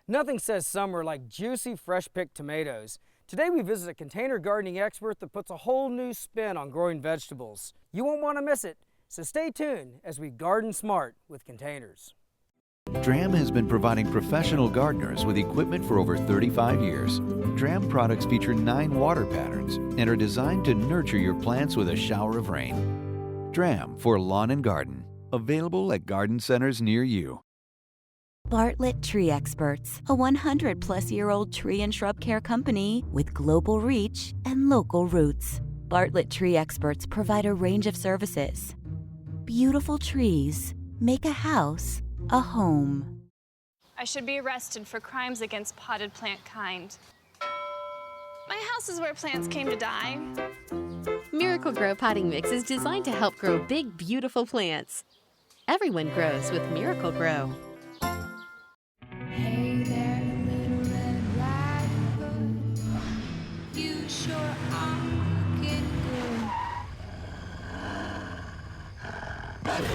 Nothing says summer like juicy, fresh-picked tomatoes. Today we visit a container gardening expert that puts a whole new spin on growing vegetables. You won't want to miss it, so stay tuned as we garden smart with containers. DRAM has been providing professional gardeners with equipment for over 35 years. DRAM products feature 9 water patterns and are designed to nurture your plants with a shower of rain. DRAM for lawn and garden. Available at garden centers near you. Bartlett Tree Experts, a 100-plus-year-old tree and shrub care company with global reach and local roots. Bartlett Tree Experts provide a range of services. Beautiful trees make a house a home. I should be arrested for crimes against potted plant kind. My house is where plants came to die. Miracle Grow potting mix is designed to help grow big, beautiful plants. Everyone grows with Miracle Grow. Hey there, little red riding hood. You sure are looking good.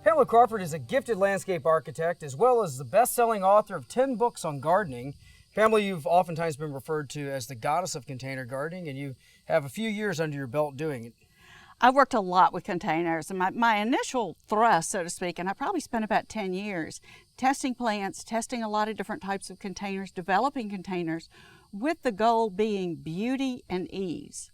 Pamela Crawford is a gifted landscape architect as well as the best-selling author of 10 books on gardening. Pamela, you've oftentimes been referred to as the goddess of container gardening, and you have a few years under your belt doing it. I worked a lot with containers, and my initial thrust, so to speak, and I probably spent about 10 years testing plants, testing a lot of different types of containers, developing containers, with the goal being beauty and ease.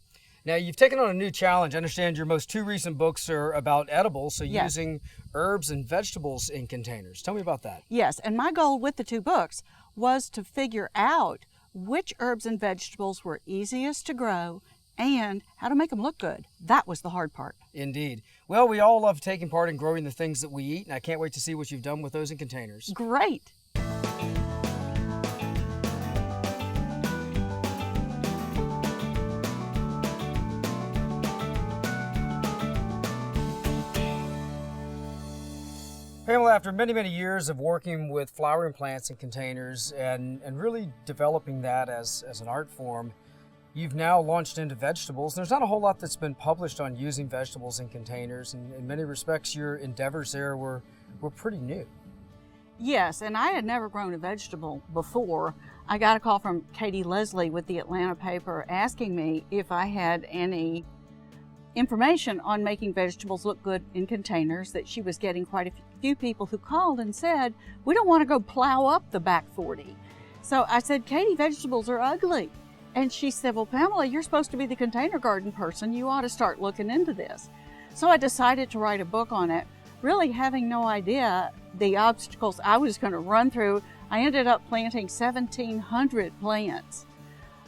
Now, you've taken on a new challenge. I understand your most 2 recent books are about edibles, so Yes. using herbs and vegetables in containers. Tell me about that. Yes, and my goal with the 2 books was to figure out which herbs and vegetables were easiest to grow and how to make them look good. That was the hard part. Indeed. Well, we all love taking part in growing the things that we eat, and I can't wait to see what you've done with those in containers. Great. Pamela, after many, many years of working with flowering plants in containers and really developing that as an art form, you've now launched into vegetables. There's not a whole lot that's been published on using vegetables in containers, and in many respects your endeavors there were pretty new. Yes, and I had never grown a vegetable before. I got a call from Katie Leslie with the Atlanta paper asking me if I had any information on making vegetables look good in containers, that she was getting quite a few people who called and said, we don't want to go plow up the back 40. So I said, Katie, vegetables are ugly. And she said, well, Pamela, you're supposed to be the container garden person. You ought to start looking into this. So I decided to write a book on it, really having no idea the obstacles I was going to run through. I ended up planting 1,700 plants.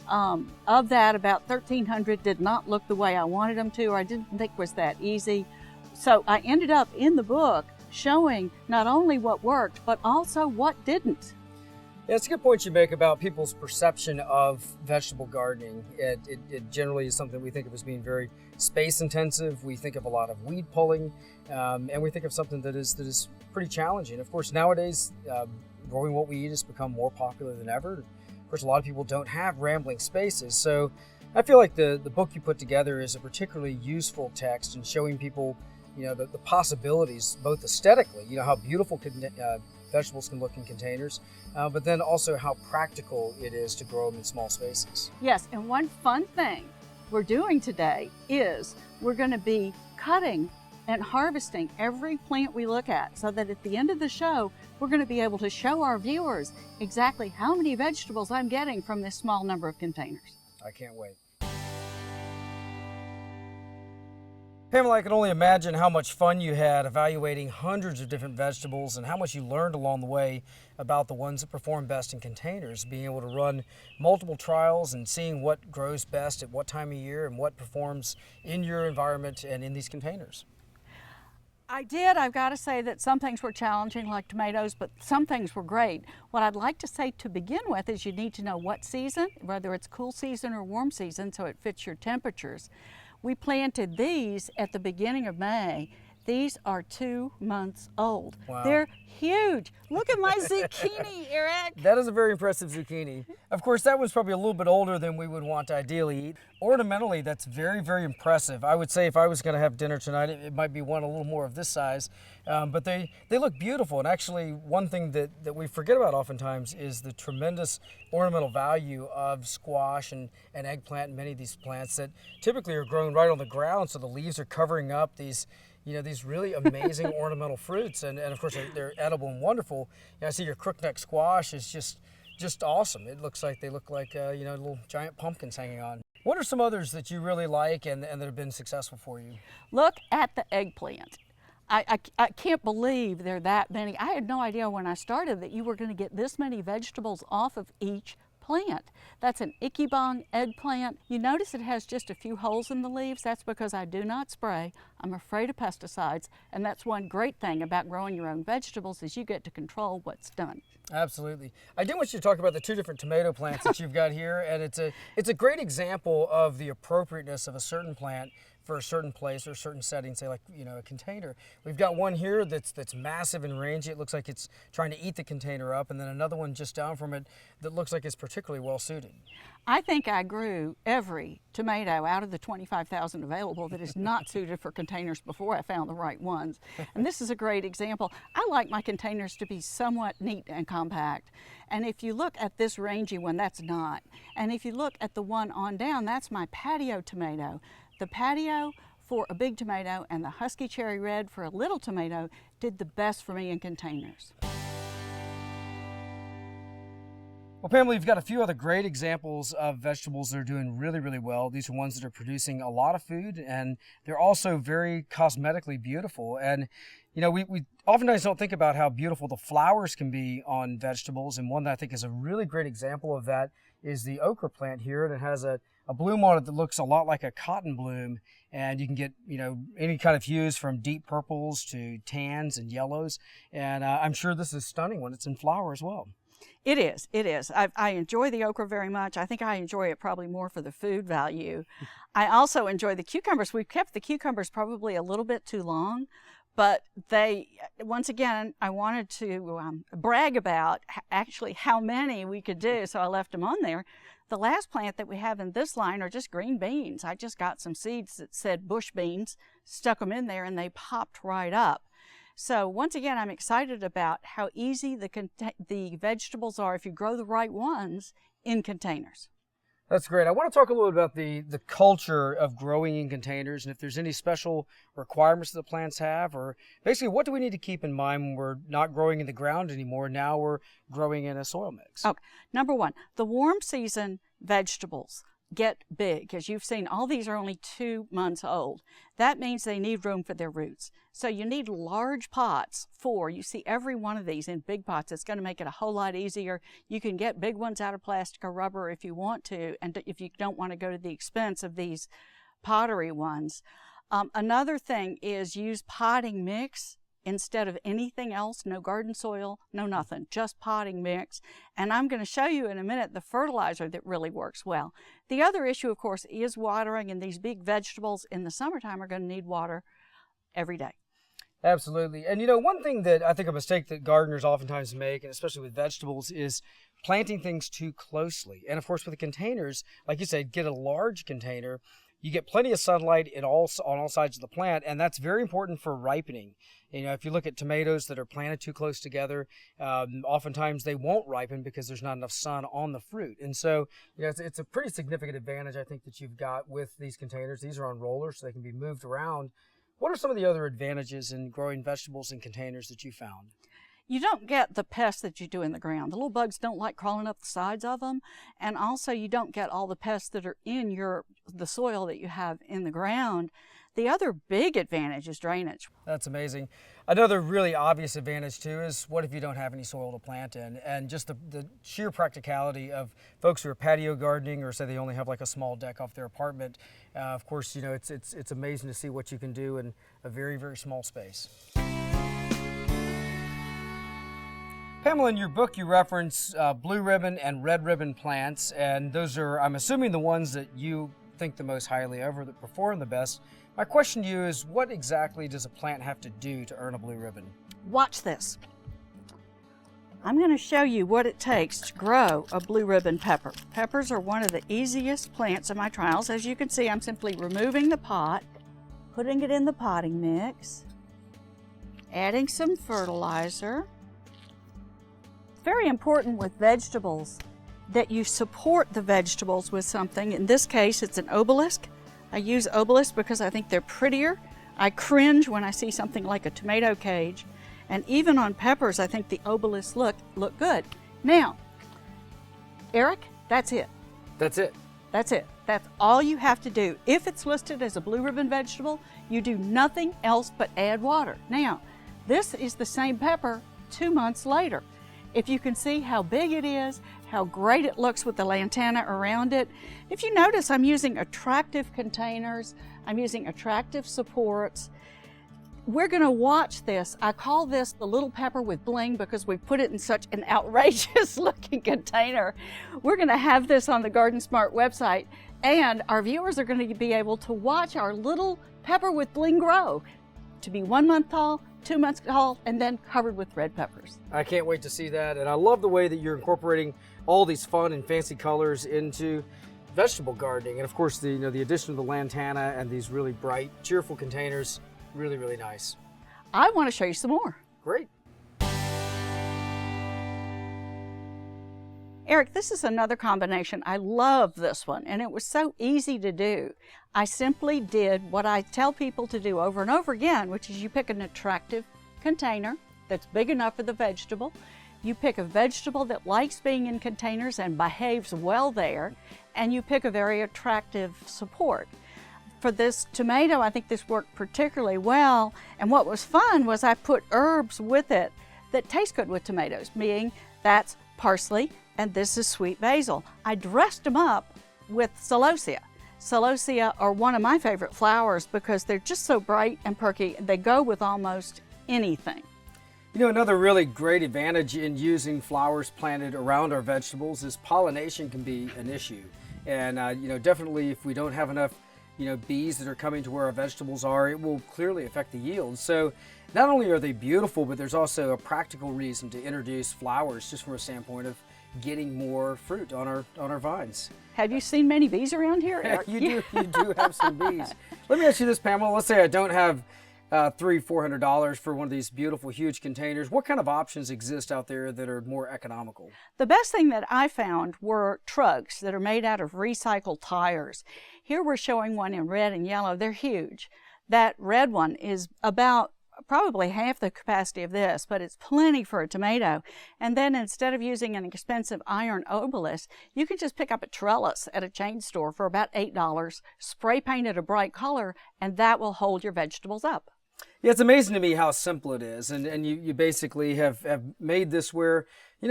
Of that, about 1,300 did not look the way I wanted them to, or I didn't think was that easy. So I ended up in the book showing not only what worked, but also what didn't. Yeah, it's a good point you make about people's perception of vegetable gardening. It generally is something we think of as being very space intensive. We think of a lot of weed pulling, and we think of something that is pretty challenging. Of course, nowadays, growing what we eat has become more popular than ever. Of course, a lot of people don't have rambling spaces, so I feel like the book you put together is a particularly useful text in showing people, the possibilities, both aesthetically, how beautiful vegetables can look in containers, but then also how practical it is to grow them in small spaces. Yes, and one fun thing we're doing today is we're going to be cutting and harvesting every plant we look at, so that at the end of the show, we're going to be able to show our viewers exactly how many vegetables I'm getting from this small number of containers. I can't wait. Pamela, I can only imagine how much fun you had evaluating hundreds of different vegetables and how much you learned along the way about the ones that perform best in containers, being able to run multiple trials and seeing what grows best at what time of year and what performs in your environment and in these containers. I did. I've got to say that some things were challenging, like tomatoes, but some things were great. What I'd like to say to begin with is you need to know what season, whether it's cool season or warm season, so it fits your temperatures. We planted these at the beginning of May. These are 2 months old. Wow. They're huge. Look at my zucchini, Eric. That is a very impressive zucchini. Of course, that was probably a little bit older than we would want to ideally eat. Ornamentally, that's very, very impressive. I would say if I was going to have dinner tonight, it might be one a little more of this size. But they look beautiful. And actually, one thing that we forget about oftentimes is the tremendous ornamental value of squash and eggplant and many of these plants that typically are grown right on the ground. So the leaves are covering up these really amazing ornamental fruits, and of course they're edible and wonderful. I see your crookneck squash is just awesome. It looks like they look like little giant pumpkins hanging on. What are some others that you really like and that have been successful for you? Look at the eggplant. I can't believe there are that many. I had no idea when I started that you were going to get this many vegetables off of each plant. That's an Ikebong eggplant. You notice it has just a few holes in the leaves. That's because I do not spray. I'm afraid of pesticides, and that's one great thing about growing your own vegetables is you get to control what's done. Absolutely. I do want you to talk about the 2 different tomato plants that you've got here, and it's a great example of the appropriateness of a certain plant for a certain place or a certain setting, say like a container. We've got one here that's massive and rangy. It looks like it's trying to eat the container up, and then another one just down from it that looks like it's particularly well suited. I think I grew every tomato out of the 25,000 available that is not suited for containers before I found the right ones. And this is a great example. I like my containers to be somewhat neat and compact. And if you look at this rangy one, that's not. And if you look at the one on down, that's my patio tomato. The patio for a big tomato and the husky cherry red for a little tomato did the best for me in containers. Well, Pamela, you've got a few other great examples of vegetables that are doing really, really well. These are ones that are producing a lot of food, and they're also very cosmetically beautiful. And, we oftentimes don't think about how beautiful the flowers can be on vegetables, and one that I think is a really great example of that is the okra plant here, and it has a bloom on it that looks a lot like a cotton bloom, and you can get any kind of hues from deep purples to tans and yellows, and I'm sure this is stunning when it's in flower as well. It is. I enjoy the okra very much. I think I enjoy it probably more for the food value. I also enjoy the cucumbers. We've kept the cucumbers probably a little bit too long, but once again, I wanted to brag about actually how many we could do, so I left them on there. The last plant that we have in this line are just green beans. I just got some seeds that said bush beans, stuck them in there, and they popped right up. So once again, I'm excited about how easy the vegetables are if you grow the right ones in containers. That's great. I want to talk a little bit about the culture of growing in containers and if there's any special requirements that the plants have, or basically what do we need to keep in mind when we're not growing in the ground anymore, now we're growing in a soil mix? Okay. Number one, the warm season vegetables get big. As you've seen, all these are only 2 months old. That means they need room for their roots. So you need large pots you see every one of these in big pots. It's going to make it a whole lot easier. You can get big ones out of plastic or rubber if you want to, and if you don't want to go to the expense of these pottery ones. Another thing is use potting mix instead of anything else. No garden soil, no nothing, just potting mix. And I'm going to show you in a minute the fertilizer that really works well. The other issue, of course, is watering, and these big vegetables in the summertime are going to need water every day. Absolutely. And one thing that I think a mistake that gardeners oftentimes make, and especially with vegetables, is planting things too closely. And of course with the containers, like you said, get a large container. You get plenty of sunlight on all sides of the plant, and that's very important for ripening. If you look at tomatoes that are planted too close together, oftentimes they won't ripen because there's not enough sun on the fruit. And so, it's a pretty significant advantage, I think, that you've got with these containers. These are on rollers, so they can be moved around. What are some of the other advantages in growing vegetables in containers that you found? you don't get the pests that you do in the ground. The little bugs don't like crawling up the sides of them, and also you don't get all the pests that are in the soil that you have in the ground. The other big advantage is drainage. That's amazing. Another really obvious advantage too is what if you don't have any soil to plant in, and just the sheer practicality of folks who are patio gardening, or say they only have like a small deck off their apartment. Of course, you know, it's amazing to see what you can do in a very, very small space. Pamela, in your book you reference blue ribbon and red ribbon plants, and those are, I'm assuming, the ones that you think the most highly of or that perform the best. My question to you is, what exactly does a plant have to do to earn a blue ribbon? Watch this. I'm going to show you what it takes to grow a blue ribbon pepper. Peppers are one of the easiest plants in my trials. As you can see, I'm simply removing the pot, putting it in the potting mix, adding some fertilizer. It's very important with vegetables that you support the vegetables with something. In this case, it's an obelisk. I use obelisk because I think they're prettier. I cringe when I see something like a tomato cage. And even on peppers, I think the obelisks look good. Now, Eric, that's it. That's it. That's it. That's all you have to do. If it's listed as a blue ribbon vegetable, you do nothing else but add water. Now, this is the same pepper 2 months later. If you can see how big it is, how great it looks with the lantana around it. If you notice, I'm using attractive containers. I'm using attractive supports. We're going to watch this. I call this the little pepper with bling because we put it in such an outrageous looking container. We're going to have this on the GardenSMART website, and our viewers are going to be able to watch our little pepper with bling grow to be 1 month tall, 2 months tall, and then covered with red peppers. I can't wait to see that, and I love the way that you're incorporating all these fun and fancy colors into vegetable gardening. And of course, the addition of the lantana and these really bright, cheerful containers, really, really nice. I want to show you some more. Great. Eric, this is another combination. I love this one, and it was so easy to do. I simply did what I tell people to do over and over again, which is you pick an attractive container that's big enough for the vegetable. You pick a vegetable that likes being in containers and behaves well there, and you pick a very attractive support. For this tomato, I think this worked particularly well, and what was fun was I put herbs with it that taste good with tomatoes, meaning that's parsley, and this is sweet basil. I dressed them up with celosia. Celosia are one of my favorite flowers because they're just so bright and perky. They go with almost anything. You know, another really great advantage in using flowers planted around our vegetables is pollination can be an issue. And, definitely if we don't have enough, bees that are coming to where our vegetables are, it will clearly affect the yield. So not only are they beautiful, but there's also a practical reason to introduce flowers just from a standpoint of getting more fruit on our vines. Have you seen many bees around here, Eric? You do have some bees. Let me ask you this, Pamela. Let's say I don't have $300-400 for one of these beautiful, huge containers. What kind of options exist out there that are more economical? The best thing that I found were trucks that are made out of recycled tires. Here we're showing one in red and yellow. They're huge. That red one is about probably half the capacity of this, but it's plenty for a tomato. And then instead of using an expensive iron obelisk, you can just pick up a trellis at a chain store for about $8, spray paint it a bright color, and that will hold your vegetables up. Yeah, it's amazing to me how simple it is. And you basically have made this where,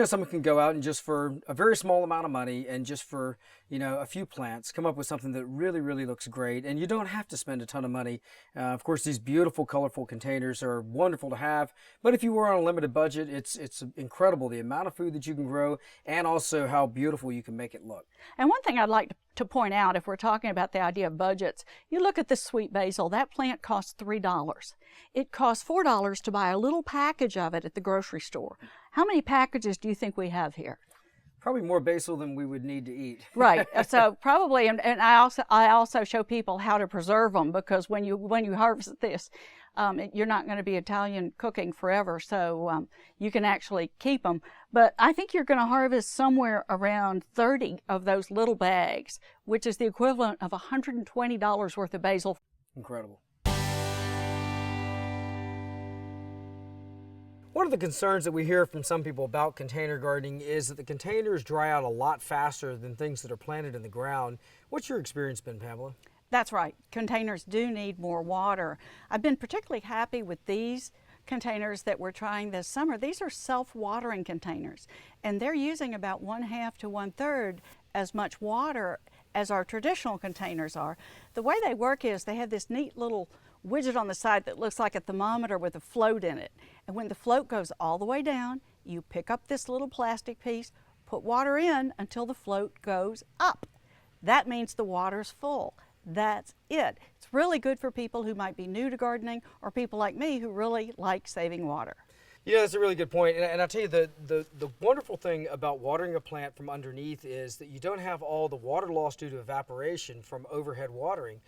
someone can go out and just for a very small amount of money and just for, a few plants, come up with something that really, really looks great. And you don't have to spend a ton of money. Of course, these beautiful, colorful containers are wonderful to have. But if you were on a limited budget, it's incredible the amount of food that you can grow and also how beautiful you can make it look. And one thing I'd like to point out, if we're talking about the idea of budgets, you look at this sweet basil. That plant costs $3. It costs $4 to buy a little package of it at the grocery store. How many packages do you think we have here? Probably more basil than we would need to eat. Right. So probably, and I also show people how to preserve them, because when you harvest this, you're not going to be Italian cooking forever. So you can actually keep them. But I think you're going to harvest somewhere around 30 of those little bags, which is the equivalent of $120 worth of basil. Incredible. One of the concerns that we hear from some people about container gardening is that the containers dry out a lot faster than things that are planted in the ground. What's your experience been, Pamela? That's right. Containers do need more water. I've been particularly happy with these containers that we're trying this summer. These are self-watering containers, and they're using about 1/2 to 1/3 as much water as our traditional containers are. The way they work is they have this neat little widget on the side that looks like a thermometer with a float in it. And when the float goes all the way down, you pick up this little plastic piece, put water in until the float goes up. That means the water's full. That's it. It's really good for people who might be new to gardening or people like me who really like saving water. Yeah, that's a really good point. And I'll tell you, the wonderful thing about watering a plant from underneath is that you don't have all the water loss due to evaporation from overhead watering.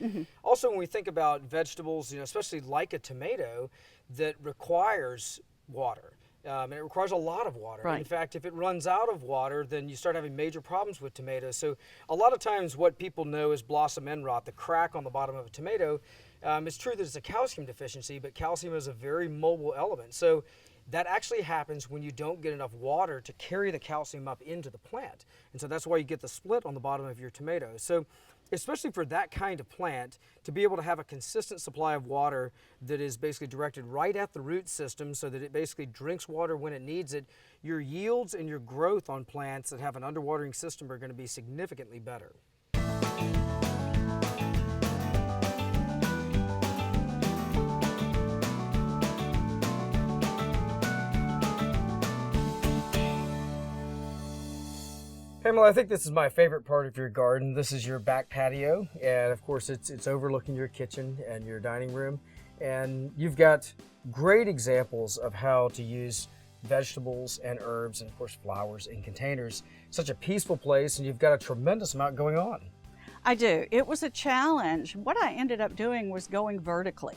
Also, when we think about vegetables, especially like a tomato, that requires water. And it requires a lot of water. Right. In fact, if it runs out of water, then you start having major problems with tomatoes. So a lot of times what people know is blossom end rot, the crack on the bottom of a tomato. It's true that it's a calcium deficiency, but calcium is a very mobile element. So that actually happens when you don't get enough water to carry the calcium up into the plant. And so that's why you get the split on the bottom of your tomato. So especially for that kind of plant, to be able to have a consistent supply of water that is basically directed right at the root system so that it basically drinks water when it needs it, your yields and your growth on plants that have an underwatering system are going to be significantly better. Pamela, I think this is my favorite part of your garden. This is your back patio, and of course it's overlooking your kitchen and your dining room. And you've got great examples of how to use vegetables and herbs and of course flowers in containers. Such a peaceful place, and you've got a tremendous amount going on. I do. It was a challenge. What I ended up doing was going vertically,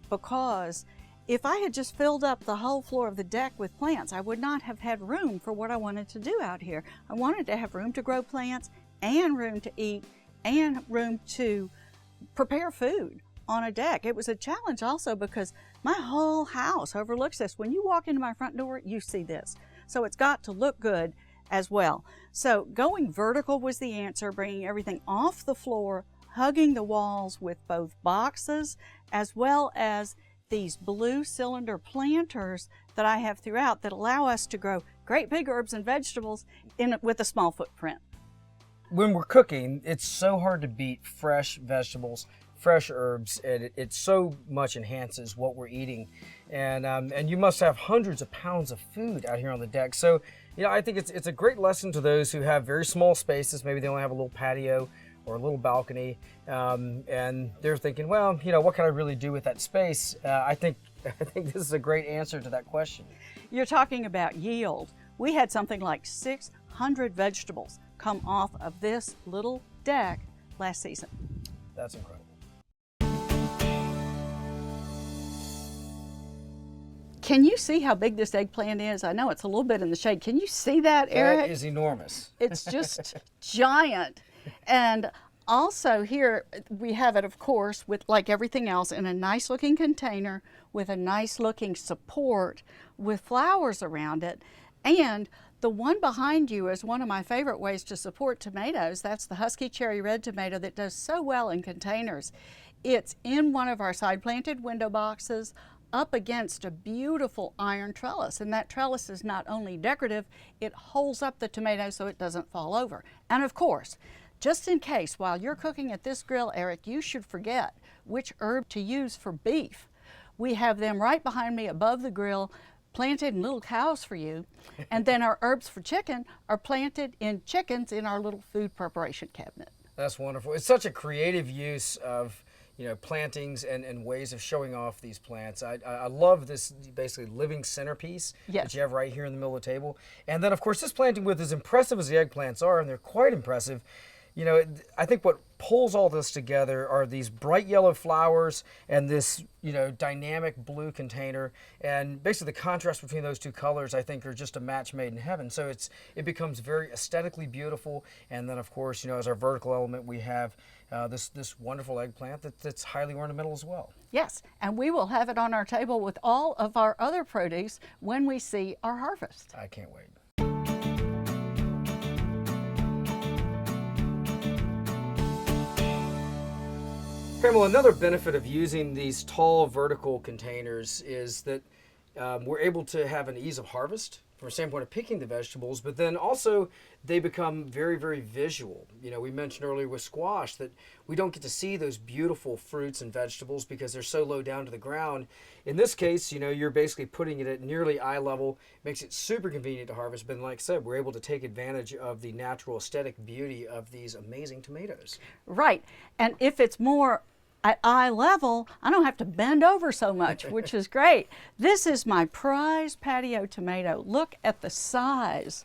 because if I had just filled up the whole floor of the deck with plants, I would not have had room for what I wanted to do out here. I wanted to have room to grow plants and room to eat and room to prepare food on a deck. It was a challenge also because my whole house overlooks this. When you walk into my front door, you see this. So it's got to look good as well. So going vertical was the answer, bringing everything off the floor, hugging the walls with both boxes as well as these blue cylinder planters that I have throughout that allow us to grow great big herbs and vegetables with a small footprint. When we're cooking, it's so hard to beat fresh vegetables, fresh herbs, and it so much enhances what we're eating. And you must have hundreds of pounds of food out here on the deck. So, I think it's a great lesson to those who have very small spaces. Maybe they only have a little patio or a little balcony, and they're thinking, well, what can I really do with that space? I think this is a great answer to that question. You're talking about yield. We had something like 600 vegetables come off of this little deck last season. That's incredible. Can you see how big this eggplant is? I know it's a little bit in the shade. Can you see that, Eric? That is enormous. It's just giant. And also here we have it, of course, with like everything else in a nice looking container with a nice looking support with flowers around it. And the one behind you is one of my favorite ways to support tomatoes. That's the Husky Cherry Red tomato that does so well in containers. It's in one of our side planted window boxes up against a beautiful iron trellis, and that trellis is not only decorative, it holds up the tomato so it doesn't fall over. And of course, just in case while you're cooking at this grill, Eric, you should forget which herb to use for beef. We have them right behind me above the grill, planted in little cows for you, and then our herbs for chicken are planted in chickens in our little food preparation cabinet. That's wonderful. It's such a creative use of plantings and ways of showing off these plants. I love this basically living centerpiece that you have right here in the middle of the table. And then of course this planting width, as impressive as the eggplants are, and they're quite impressive, you know, I think what pulls all this together are these bright yellow flowers and this, you know, dynamic blue container. And basically the contrast between those two colors, I think, are just a match made in heaven. So it becomes very aesthetically beautiful. And then, of course, you know, as our vertical element, we have this wonderful eggplant that's highly ornamental as well. Yes, and we will have it on our table with all of our other produce when we see our harvest. I can't wait. Pamela, another benefit of using these tall vertical containers is that we're able to have an ease of harvest from a standpoint of picking the vegetables, but then also they become very, very visual. You know, we mentioned earlier with squash that we don't get to see those beautiful fruits and vegetables because they're so low down to the ground. In this case, you know, you're basically putting it at nearly eye level, makes it super convenient to harvest, but like I said, we're able to take advantage of the natural aesthetic beauty of these amazing tomatoes. Right, and if it's more at eye level, I don't have to bend over so much, which is great. This is my prize patio tomato. Look at the size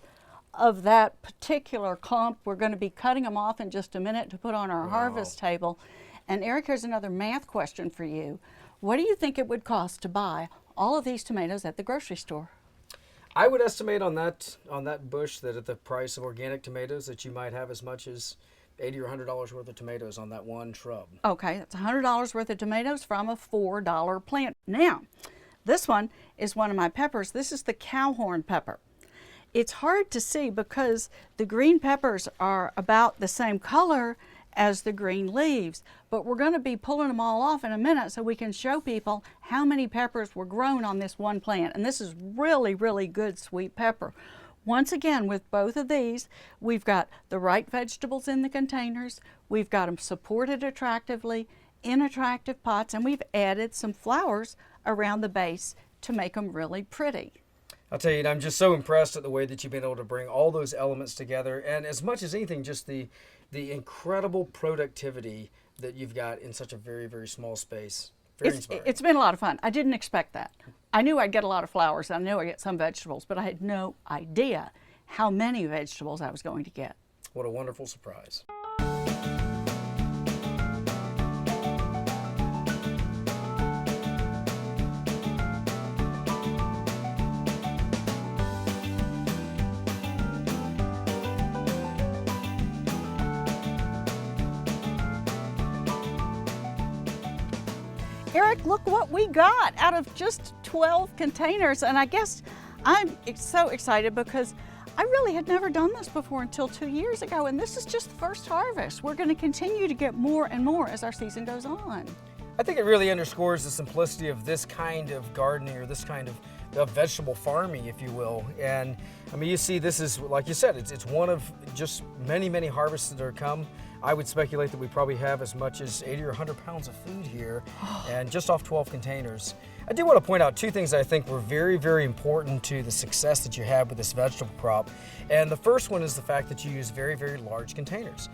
of that particular clump. We're going to be cutting them off in just a minute to put on our harvest table. And Eric, here's another math question for you. What do you think it would cost to buy all of these tomatoes at the grocery store? I would estimate on that bush that at the price of organic tomatoes that you might have as much as $80 or $100 worth of tomatoes on that one shrub. Okay, that's $100 worth of tomatoes from a $4 plant. Now, this one is one of my peppers. This is the cowhorn pepper. It's hard to see because the green peppers are about the same color as the green leaves, but we're going to be pulling them all off in a minute so we can show people how many peppers were grown on this one plant. And this is really, really good sweet pepper. Once again, with both of these, we've got the right vegetables in the containers, we've got them supported attractively in attractive pots, and we've added some flowers around the base to make them really pretty. I'll tell you, I'm just so impressed at the way that you've been able to bring all those elements together, and as much as anything, just the incredible productivity that you've got in such a very, very small space. Very inspiring. It's been a lot of fun. I didn't expect that. I knew I'd get a lot of flowers. I knew I'd get some vegetables, but I had no idea how many vegetables I was going to get. What a wonderful surprise. Eric, look what we got out of just 12 containers. And I guess I'm so excited because I really had never done this before until 2 years ago. And this is just the first harvest. We're going to continue to get more and more as our season goes on. I think it really underscores the simplicity of this kind of gardening or this kind of vegetable farming, if you will. And I mean, you see, this is, like you said, it's one of just many, many harvests that are come. I would speculate that we probably have as much as 80 or 100 pounds of food here, and just off 12 containers. I do want to point out two things that I think were very, very important to the success that you had with this vegetable crop. And the first one is the fact that you use very, very large containers.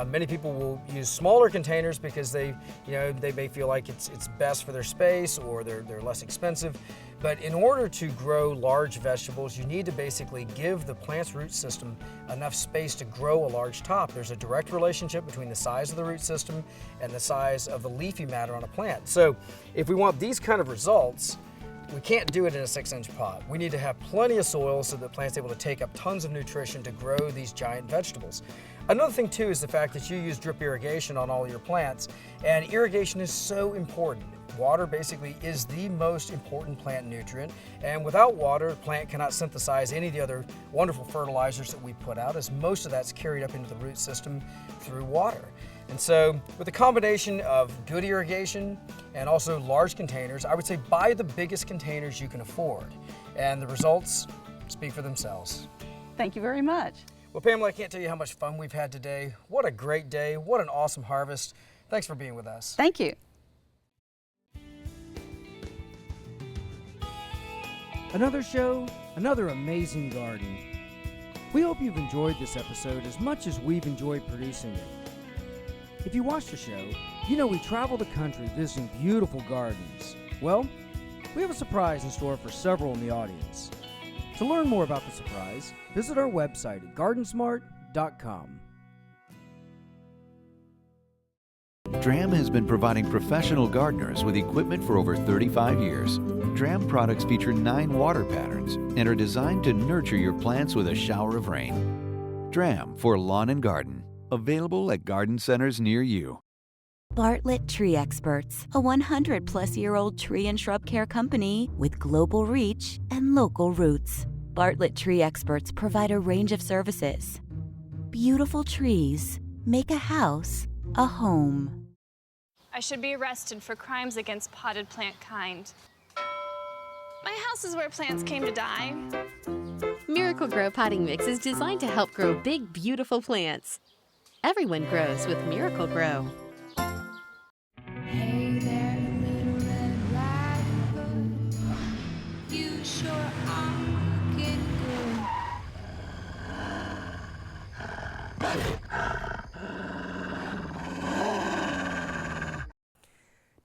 Many people will use smaller containers because they may feel like it's best for their space or they're less expensive. But in order to grow large vegetables, you need to basically give the plant's root system enough space to grow a large top. There's a direct relationship between the size of the root system and the size of the leafy matter on a plant. So if we want these kind of results, we can't do it in a 6-inch pot. We need to have plenty of soil so the plant's able to take up tons of nutrition to grow these giant vegetables. Another thing too is the fact that you use drip irrigation on all your plants, and irrigation is so important. Water basically is the most important plant nutrient, and without water, the plant cannot synthesize any of the other wonderful fertilizers that we put out, as most of that's carried up into the root system through water. And so with a combination of good irrigation and also large containers, I would say buy the biggest containers you can afford, and the results speak for themselves. Thank you very much. Well, Pamela, I can't tell you how much fun we've had today. What a great day. What an awesome harvest. Thanks for being with us. Thank you. Another show, another amazing garden. We hope you've enjoyed this episode as much as we've enjoyed producing it. If you watch the show, you know we travel the country visiting beautiful gardens. Well, we have a surprise in store for several in the audience. To learn more about the surprise, visit our website at GardenSMART.com. Dram has been providing professional gardeners with equipment for over 35 years. Dram products feature 9 water patterns and are designed to nurture your plants with a shower of rain. Dram for lawn and garden. Available at garden centers near you. Bartlett Tree Experts, a 100-plus-year-old tree and shrub care company with global reach and local roots. Bartlett Tree Experts provide a range of services. Beautiful trees make a house a home. I should be arrested for crimes against potted plant kind. My house is where plants came to die. Miracle Grow potting mix is designed to help grow big, beautiful plants. Everyone grows with Miracle Grow. Hey there, little red blackbird. You sure are looking good.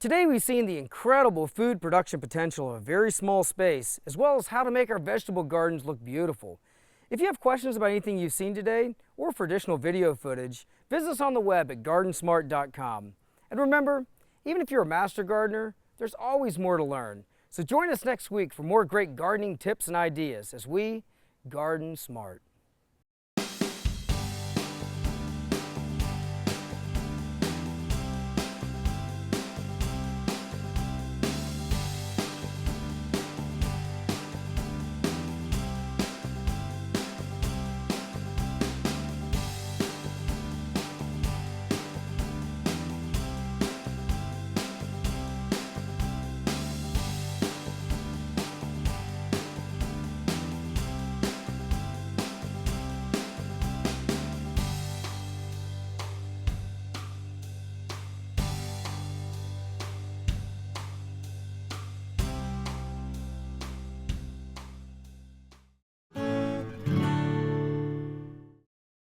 Today we've seen the incredible food production potential of a very small space, as well as how to make our vegetable gardens look beautiful. If you have questions about anything you've seen today, or for additional video footage, visit us on the web at GardenSMART.com. And remember, even if you're a master gardener, there's always more to learn. So join us next week for more great gardening tips and ideas as we garden smart.